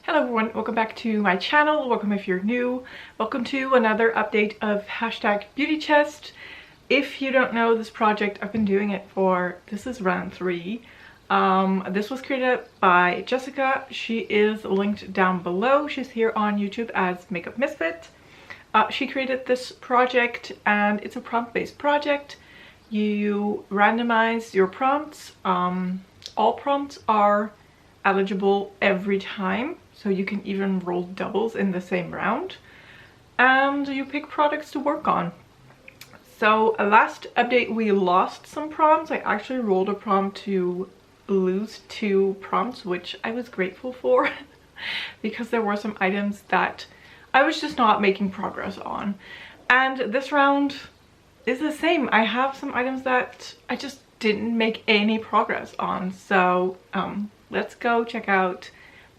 Hello everyone, welcome back to my channel. Welcome if you're new. Welcome to another update of #beautychest. If you don't know this project, I've been doing it for, this is round 3. This was created by Jessica. She is linked down below. She's here on YouTube as Makeup Misfit. She created this project and it's a prompt-based project. You randomize your prompts. All prompts are eligible every time, so you can even roll doubles in the same round, and you pick products to work on. So last update we lost some prompts. I actually rolled a prompt to lose 2 prompts, which I was grateful for because there were some items that I was just not making progress on. And this round is the same. I have some items that I just didn't make any progress on. So let's go check out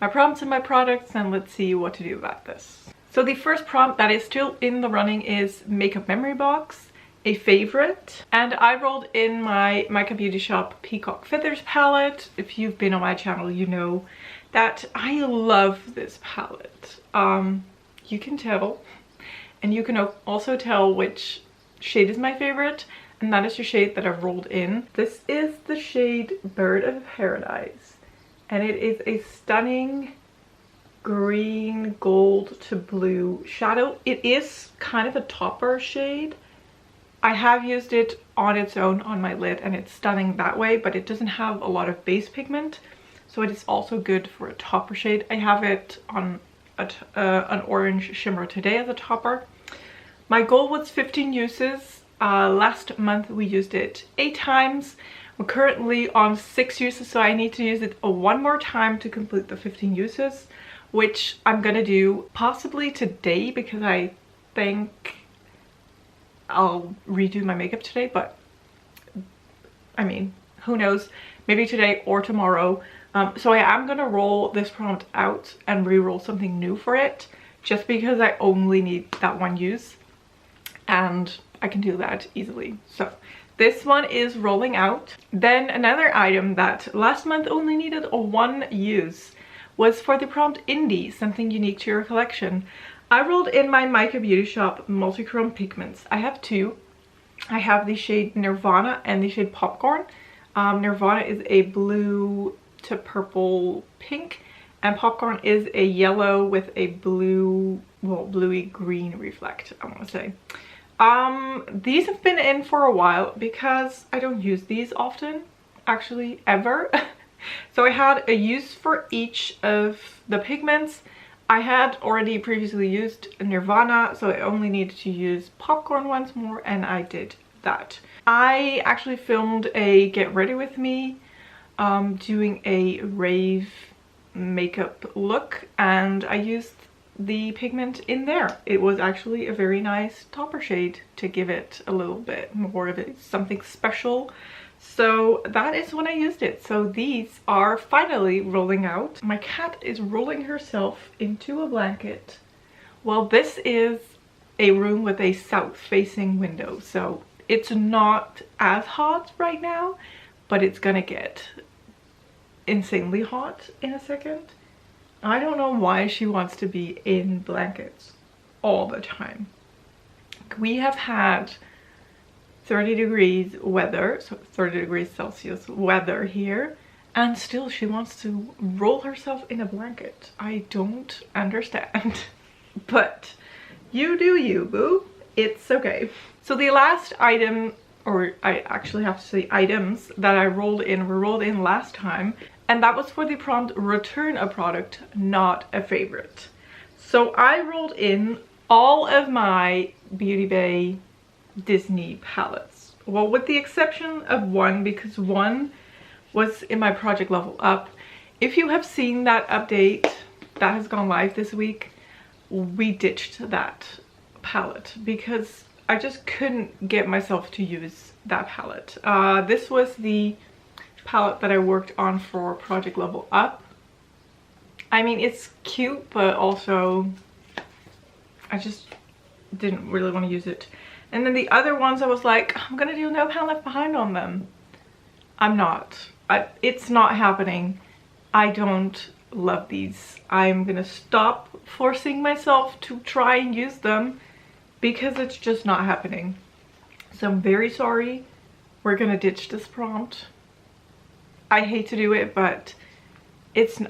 my prompts and my products and let's see what to do about this. So the first prompt that is still in the running is Makeup Memory Box, a favorite. And I rolled in my Makeup Beauty Shop Peacock Feathers palette. If you've been on my channel, you know that I love this palette. You can tell, and you can also tell which shade is my favorite, and that is the shade that I've rolled in. This is the shade Bird of Paradise, and it is a stunning green, gold to blue shadow. It is kind of a topper shade. I have used it on its own on my lid and it's stunning that way, but it doesn't have a lot of base pigment, so it is also good for a topper shade. I have it on an orange shimmer today as a topper. My goal was 15 uses. Last month we used it 8 times. We're currently on 6 uses, so I need to use it one more time to complete the 15 uses, which I'm gonna do possibly today because I think I'll redo my makeup today, but I mean, who knows, maybe today or tomorrow. So I am gonna roll this prompt out and re-roll something new for it, just because I only need that one use and I can do that easily. So this one is rolling out. Then another item that last month only needed a 1 use was for the prompt Indie, something unique to your collection. I rolled in my Makeup Beauty Shop multichrome pigments. I have 2. I have the shade Nirvana and the shade Popcorn. Nirvana is a blue to purple pink, and Popcorn is a yellow with a blue, well, bluey green reflect, I want to say. These have been in for a while because I don't use these often, actually ever. So I had a use for each of the pigments. I had already previously used Nirvana, so I only needed to use Popcorn once more, and I did that. I actually filmed a get ready with me doing a rave makeup look, and I used the pigment in there. It was actually a very nice topper shade to give it a little bit more of it, something special. So that is when I used it. So these are finally rolling out. My cat is rolling herself into a blanket. Well, this is a room with a south-facing window, so it's not as hot right now, but it's gonna get insanely hot in a second. I don't know why she wants to be in blankets all the time. We have had 30 degrees weather, so 30 degrees Celsius weather here, and still she wants to roll herself in a blanket. I don't understand. But you do you, boo. It's okay. So the last item, or I actually have to say items, that I rolled in were rolled in last time, and that was for the prompt return a product, not a favorite. So I rolled in all of my Beauty Bay Disney palettes. Well, with the exception of one, because one was in my project level up. If you have seen that update that has gone live this week, we ditched that palette because I just couldn't get myself to use that palette. This was the palette that I worked on for project level up. I mean, it's cute, but also I just didn't really want to use it. And then the other ones I was like, I'm gonna do No Pan Left Behind on them. I'm not. It's not happening. I don't love these. I'm gonna stop forcing myself to try and use them because it's just not happening. So I'm very sorry. We're gonna ditch this prompt. I hate to do it, but it's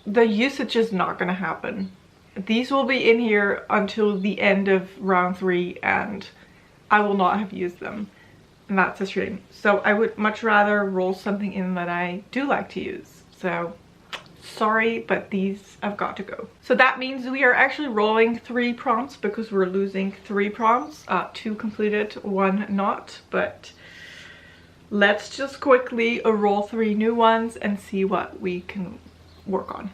the usage is not gonna happen. These will be in here until the end of round 3 and I will not have used them. And that's a shame. So I would much rather roll something in that I do like to use. So sorry, but these have got to go. So that means we are actually rolling 3 prompts because we're losing 3 prompts. 2 completed, 1 not, but let's just quickly roll 3 new ones and see what we can work on.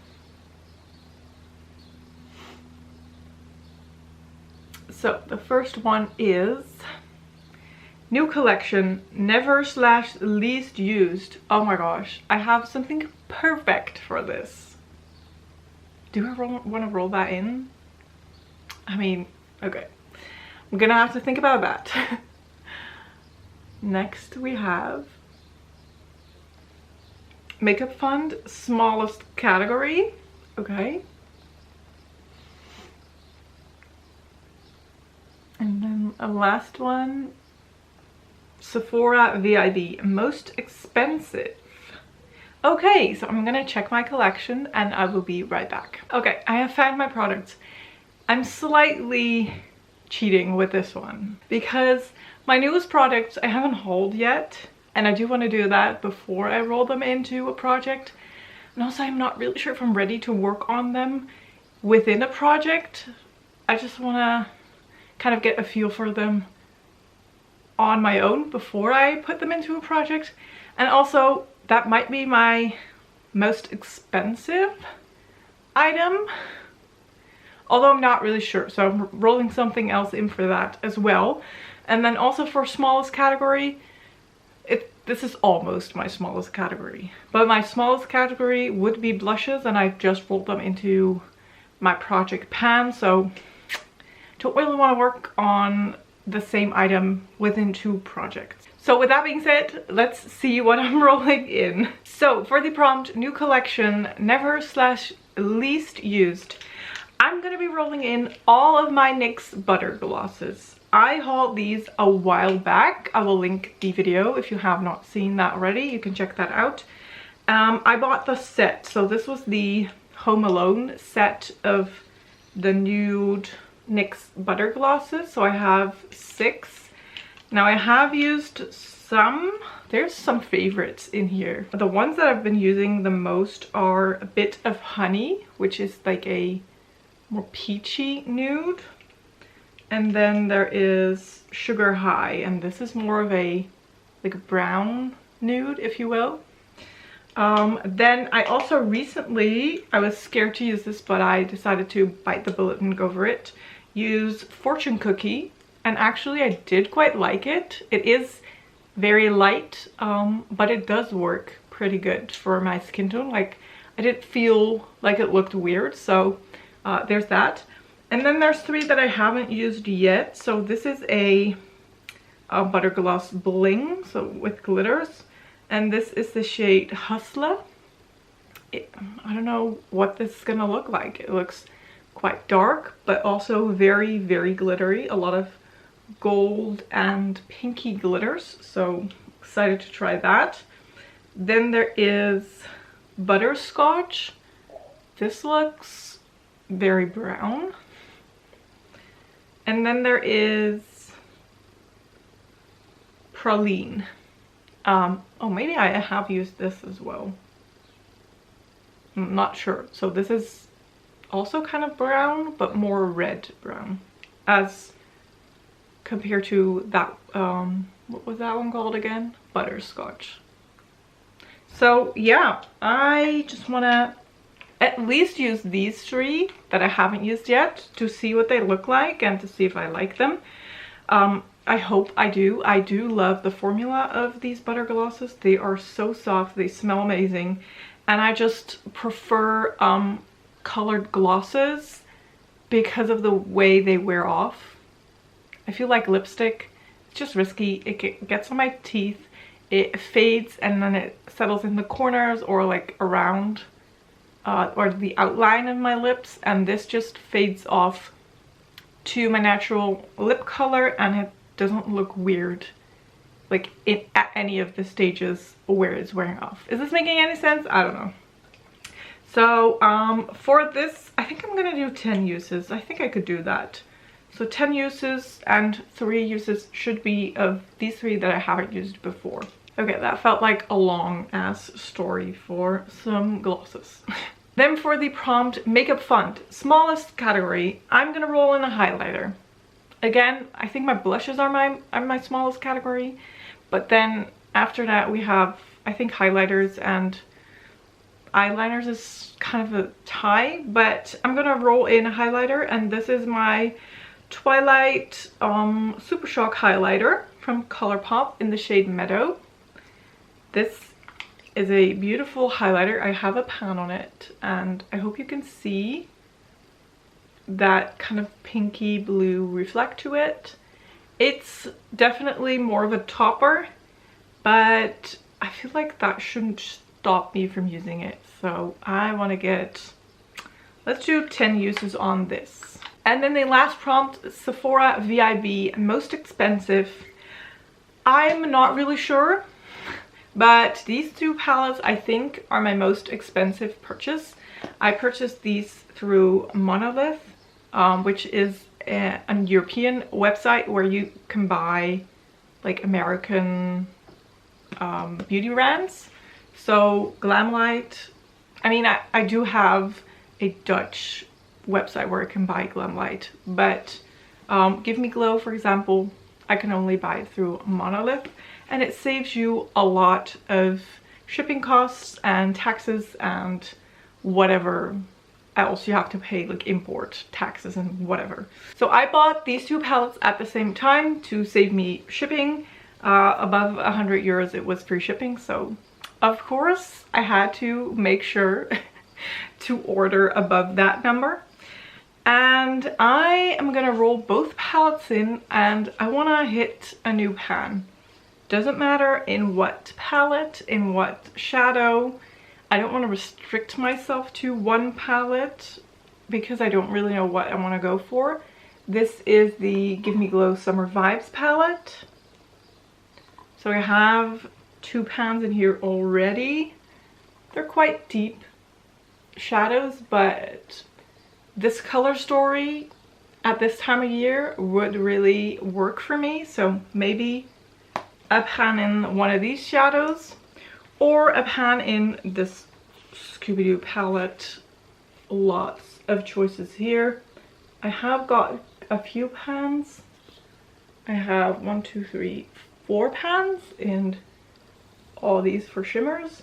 So the first one is new collection, never/least used. Oh my gosh, I have something perfect for this. Do I want to roll that in? I mean, okay. I'm gonna have to think about that. Next we have makeup fund, smallest category. Okay. And then a last one, Sephora VIB, most expensive. Okay, so I'm gonna check my collection and I will be right back. Okay, I have found my products. I'm slightly cheating with this one because my newest products I haven't hauled yet, and I do want to do that before I roll them into a project. And also I'm not really sure if I'm ready to work on them within a project. I just want to kind of get a feel for them on my own before I put them into a project. And also that might be my most expensive item, although I'm not really sure, so I'm rolling something else in for that as well. And then also for smallest category, this is almost my smallest category, but my smallest category would be blushes, and I just rolled them into my project pan, so don't really want to work on the same item within 2 projects. So with that being said, let's see what I'm rolling in. So for the prompt, new collection, never/least used, I'm gonna be rolling in all of my NYX butter glosses. I hauled these a while back. I will link the video if you have not seen that already. You can check that out. I bought the set. So this was the Home Alone set of the nude NYX butter glosses. So I have 6. Now I have used some. There's some favorites in here. The ones that I've been using the most are a bit of Honey, which is like a more peachy nude. And then there is Sugar High, and this is more of a like a brown nude, if you will. Then I also recently, I was scared to use this, but I decided to bite the bullet and go for it. Use Fortune Cookie, and actually I did quite like it. It is very light, but it does work pretty good for my skin tone. Like, I didn't feel like it looked weird, so there's that. And then there's 3 that I haven't used yet. So this is a butter gloss bling, so with glitters, and this is the shade Hustler. I don't know what this is gonna look like. It looks quite dark, but also very, very glittery. A lot of gold and pinky glitters, so excited to try that. Then there is Butterscotch. This looks very brown. And then there is Praline. Oh, maybe I have used this as well. I'm not sure. So this is also kind of brown, but more red brown, as compared to that, what was that one called again? Butterscotch. So yeah, I just want to at least use these 3 that I haven't used yet to see what they look like and to see if I like them. I hope I do. I do love the formula of these butter glosses. They are so soft, they smell amazing, and I just prefer colored glosses because of the way they wear off. I feel like lipstick, it's just risky. It gets on my teeth, it fades, and then it settles in the corners or like around or the outline of my lips, and this just fades off to my natural lip color, and it doesn't look weird like at any of the stages where it's wearing off. Is this making any sense? I don't know. So for this, I think I'm gonna do 10 uses. I think I could do that. So 10 uses, and 3 uses should be of these 3 that I haven't used before. Okay, that felt like a long ass story for some glosses. Then for the prompt makeup font, smallest category, I'm gonna roll in a highlighter. Again, I think my blushes are my smallest category, but then after that we have, I think, highlighters, and eyeliners is kind of a tie, but I'm gonna roll in a highlighter, and this is my Twilight Super Shock highlighter from Colourpop in the shade Meadow. This is a beautiful highlighter. I have a pan on it, and I hope you can see that kind of pinky blue reflect to it. It's definitely more of a topper, but I feel like that shouldn't stop me from using it. So I want to get, let's do 10 uses on this. And then the last prompt, Sephora VIB, most expensive. I'm not really sure, but these 2 palettes I think are my most expensive purchase. I purchased these through Monolith, which is a European website where you can buy like American beauty brands. So Glamlight, I mean, I do have a Dutch website where I can buy Glamlight, but Give Me Glow, for example, I can only buy it through Monolith, and it saves you a lot of shipping costs and taxes and whatever else you have to pay, like import taxes and whatever. So I bought these 2 palettes at the same time to save me shipping. Above 100 euros it was free shipping, so of course I had to make sure to order above that number. And I am gonna roll both palettes in, and I want to hit a new pan. Doesn't matter in what palette, in what shadow. I don't want to restrict myself to one palette because I don't really know what I want to go for. This is the Give Me Glow Summer Vibes palette. So I have 2 pans in here already. They're quite deep shadows, but this color story at this time of year would really work for me. So maybe a pan in one of these shadows, or a pan in this Scooby-Doo palette. Lots of choices here. I have got a few pans. I have 1, 2, 3, 4 pans, and all these for shimmers.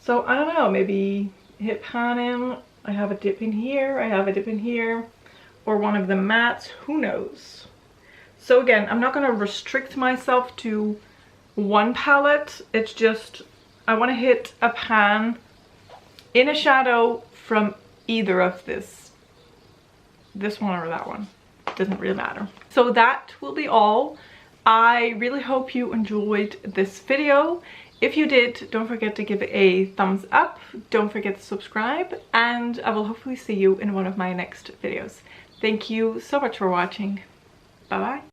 So I don't know, maybe hit pan in. I have a dip in here, I have a dip in here, or one of the mattes, who knows. So again, I'm not going to restrict myself to one palette. It's just I want to hit a pan in a shadow from either of this one or that one. Doesn't really matter. So that will be all. I really hope you enjoyed this video. If you did, don't forget to give it a thumbs up. Don't forget to subscribe, and I will hopefully see you in one of my next videos. Thank you so much for watching. Bye bye.